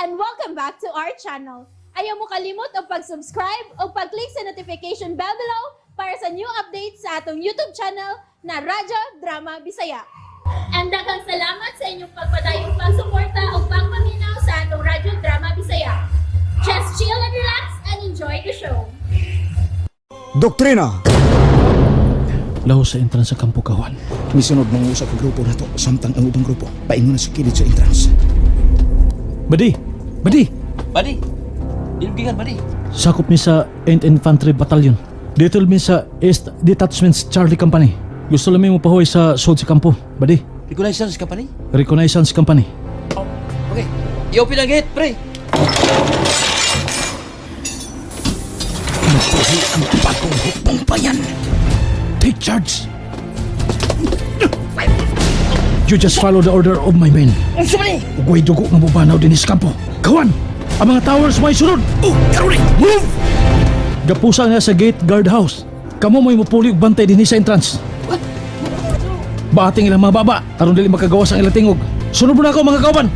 and welcome back to our channel. Ayaw mo kalimot o pag-subscribe o pag-click sa notification bell below para sa new updates sa atong YouTube channel na Radyo Drama Bisaya. And daghang salamat sa inyong pagpadayong pagsuporta o pagpaminaw sa atong Radyo Drama Bisaya. Just chill and relax and enjoy the show. Doktrina! Laho sa entrance sa Kampo Kawan. Misunod mga usa ka grupo na to, samtang ang ubang grupo, paingon na sa kilid sa entrance. Badi! Badi! Badi, dilugigan Badi. Sakop ni sa 8th Infantry Battalion. Dito mi sa East Detachments Charlie Company. Gusto lang mo pahoy sa sud sa kampo. Badi, Reconnaissance Company. Reconnaissance Company. Okay, i-open ang gate, pre. Magpuhi ang bagong hukbong bayan. Take charge! You just follow the order of my men. Unsa man ni? Ugway dugo nga mubanaw din sa kampo. Kawan! Ang mga towers may sunod! Oh, Karoli! Move! Gapusa nga sa gate guard house. Kamo mo'y mupuli og bantay din sa entrance. Bating ilang mga baba, aron dili makagawas ang ilang tingog. Sunod mo na ako mga kauban.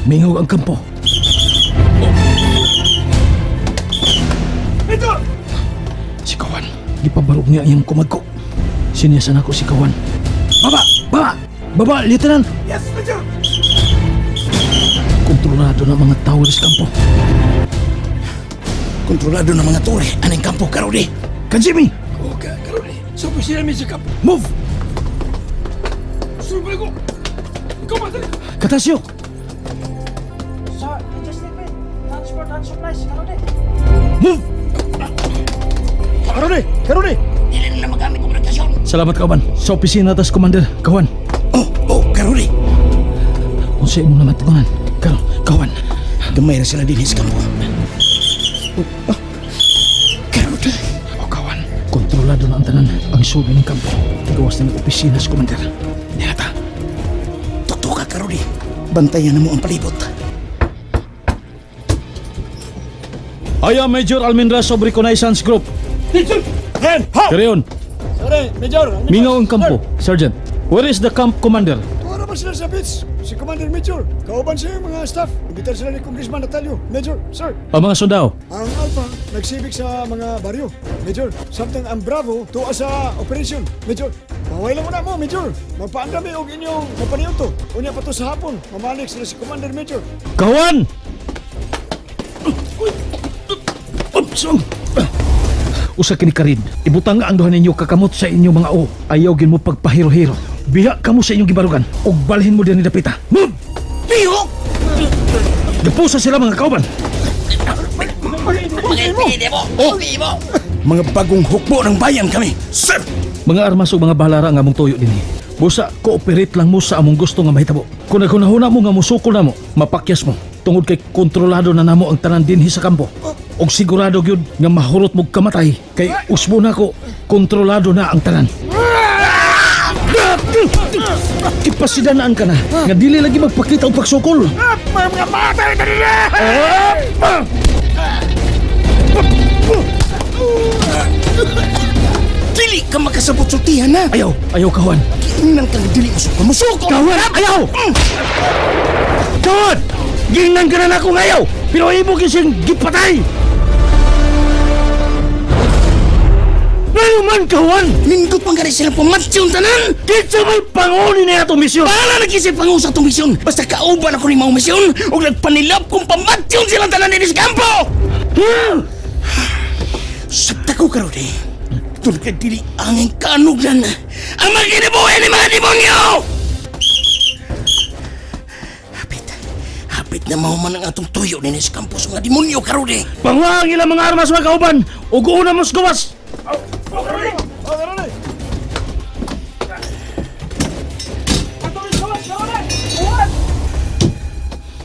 Mingog ang kampo. Ito! Si Kawan, gipabarog niya iyang kumagko. Siniyasan ako si Kawan. Baba! Baba! Baba, Lieutenant! Yes, Major! Kontrolado ng mga towers kampo. Kontrolado ng mga tore, aning kampo, Karoli. Kanjimi! Okay, Karoli. Sa opisina mi sa kampo. Move! Subay ko! Ikaw ba tayo? Katasyo! Sir, just leave it. Transport and supplies, Karode. Move! Karone! Karone! Dili na magamit komunikasyon. Salamat Kawan. Sa opisina tas Commander. Kawan. Oh, Karoli. Kung sa imo naman tugunan. Kawan. Gamay na sila din sa kampo. Karoli. O Kawan. Kontrolado na ang tanan. Ang sugi ng kampo. Gawas na ng opisina sa Commander. Nilata. Totoo ka, Karoli. Bantayan na mo ang palibot. I am Major Almendras of Reconnaissance Group. Carry on. Sorry, Major. Mingaw ang kampo. Sergeant. Where is the camp commander? Tuwara ba sila sa beach? Si Commander Major. Kauban siya yung mga staff. Imbitar sila ni Congressman Natalio. Major, sir. Ang mga sundao. Ang Alpha, nagsibik sa mga baryo. Major, samtang ang Bravo, tuwa sa operation. Major, maway lang mo na mo, Major. Magpaandami og inyong kapaniyon to. Unya pa to sa hapon. Mamalik sila si Commander Major. Kawan! Oops! Usa kini karin. Ibutang nga ang duha ninyo kakamot sa inyong mga o. Ayaw gin mo pagpahiro-hiro. Biha kamo sa inyong gibarugan. Og balhin mo din ni dapita. Move! Pihok! Gapusa sila mga kauban. Mga bagong hukbo ng bayan kami, sir! Mga armas ug mga balara nga mong tuyo dinhi. Busa, cooperate lang mo sa among gusto nga mahitabo. Kung naghunahuna mo nga musukol na mo, mapakyas mo. Tungod kay kontrolado na namo ang tanan dinhi sa kampo. Og sigurado gyud nga mahurot mo kamatay kay usbo na ko kontrolado na ang tanan. Ipasidanaan ka na nga dili lagi magpakita og pagsukol. Mga matay na nila! Dili ka makasabot sultihan na! Ayaw kawan. Kinang kang dili musukol! Musukol! Kawan, ayaw! Kawan! Ginang ka na ako ngayaw! Pero imo kising gipatay! Ngayon man, kawan! Nindot pang gani sila pumatsyon tanan! Kitsa may panguni na itong misyon! Para nag-isip ang usap tong misyon! Basta kauban ako ni mga misyon o nagpanilap kung pamatsyon silang tanan din sa kampo! Sabta ko karodi. Doon ka dili angin kanuglan ang mga kinabuhay ni mga demonyo! Hapit na mahuman ang atong tuyo din sa kampo sa mga demonyo karodi. Panguha ang ilang mga armas mga kauban! Ug una mos gawas! Oh, Karoli!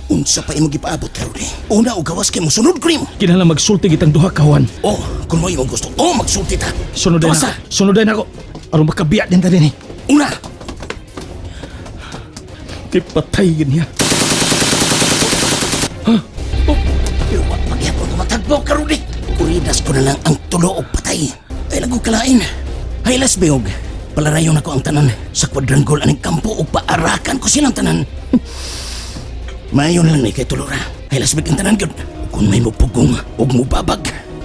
Unsa pa imong gipaabot karodi? Una o gawas kay mo sunod krim. Kinahanglan magsulti kitang duha kawan. Oh, kung mo imong gusto, magsulti ta. Sunuday Gawas na ako. Sunuday na ako. Aron makabiya din ta din eh. Una, Kipatay niya. pero pagyapon ko matagbo karodi. Kuridas ko na lang ang tulo o patay. Ay nagukalain. Haylas beog. Palarayon ako ang tanan sa quadrangle aning kampo o paarakan ko silang tanan. Mayon lang ni kay Tulora. Ay lasbig ang tanan gyud. Kung may mupugong ug mubabag,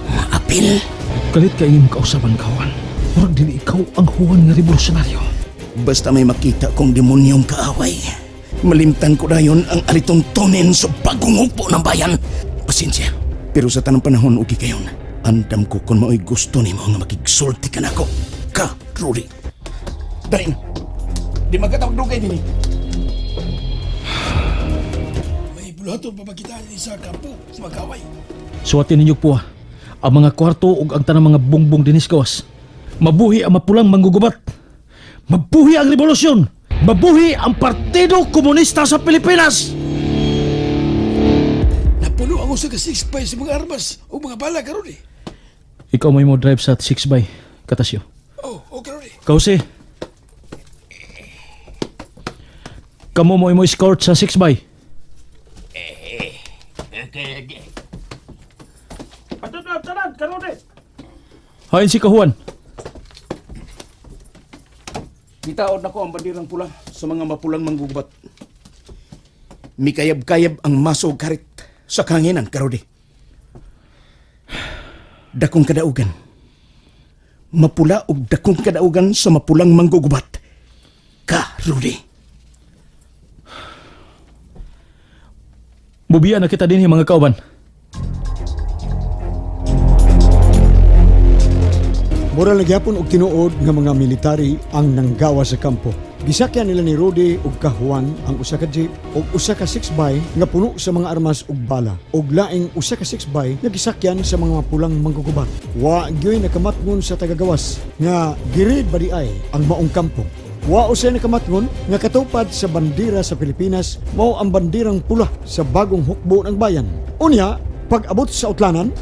maapil. Kalit ka iyong kausaban kawan. Murag dili ikaw ang huwan nga revolusyonaryo. Basta may makita kong demonyong kaaway, malimtan ko dayon ang alituntunin sa pagungugpo ng bayan. Pasensya, pero sa tanang panahon ugi kayon, andam ko kung mao'y gusto ni mo nga makigsulti ka na ako. Ka, Rudy. Daring, di magkatawag dugay din eh. May bulaton pa kita sa kampo sa magkaway. Suwatin ninyo po ang mga kwarto ug ang tanang mga bungbong dinis gawas. Mabuhi ang mapulang manggugubat. Mabuhi ang revolusyon. Mabuhi ang Partido Komunista sa Pilipinas. Napuno ako sa ka-6x sa mga armas o mga bala karon eh. Ikaw may mo drive sa 6x, Katasyo. Oh, karon eh. Kausi. Kamu mo escort sa 6x. Tanan, karon eh. Hain si Kahuan. Gitaod na ko ang bandirang pula sa mga mapulang manggugubat. Mikayab-kayab ang masog karit sa kanginan, Karodi. Dakong kadaugan. Mapula og dakong kadaugan sa mapulang manggugubat. Ka, Rudy. Bubiya na kita din mga kauban. Moral na gyapon og tinuod nga mga military ang nanggawa sa kampo. Gisakyan nila ni Rudy ug Kahuan ang usa ka jeep ug usa ka 6x nga puno sa mga armas ug bala ug laing usa ka 6x nga gisakyan sa mga mapulang manggugubat. Wa gyoy nakamatngon sa tagagawas nga girid ba di ay ang maong kampo. Wa usay nakamatngon nga katupad sa bandera sa Pilipinas mao ang bandirang pula sa bagong hukbo ng bayan. Unya, pag abot sa utlanan,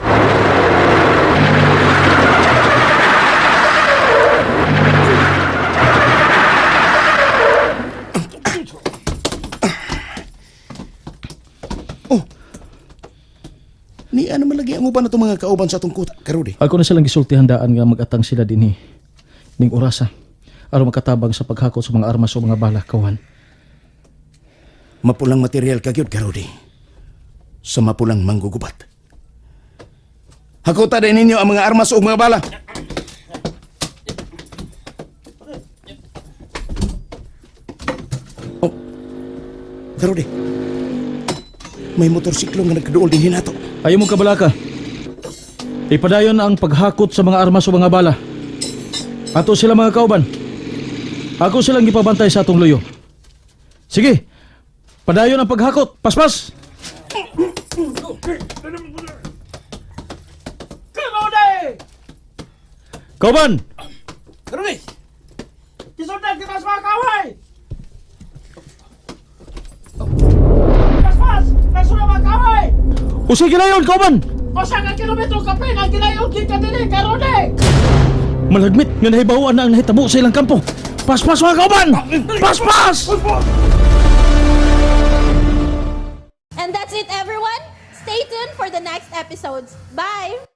Ni ano man lagi ang uban na itong mga kauban sa atong kuta, Karodi. Ako na silang gisultihan daan nga magatang sila dinhi ning orasa aron makatabang sa paghakot sa mga armas o mga bala, Kahuan. Mapulang material kagyod, Karodi. Sa mapulang manggugubat. Hakuta din ninyo ang mga armas o mga bala. Oh, Karodi. May motorsiklo nga nagkaduol din hinato. Ayaw mong kabalaka. Ipadayon ang paghakot sa mga armas o mga bala. Ato sila mga kauban. Ako silang gipabantay sa atong luyo. Sige, padayon ang paghakot. Paspas! Karon Kauban! eh. Kisundan kita sa mga kaway. Paspas! Nasunod mga kaway! O sige na yun, Kauban! O sa ka kilometro kapin ang ginayon ka din karon eh. Malagmit nga nahibawan na ang nahitabo sa ilang kampo. Paspas mga Kauban! Paspas! And that's it, everyone. Stay tuned for the next episodes. Bye!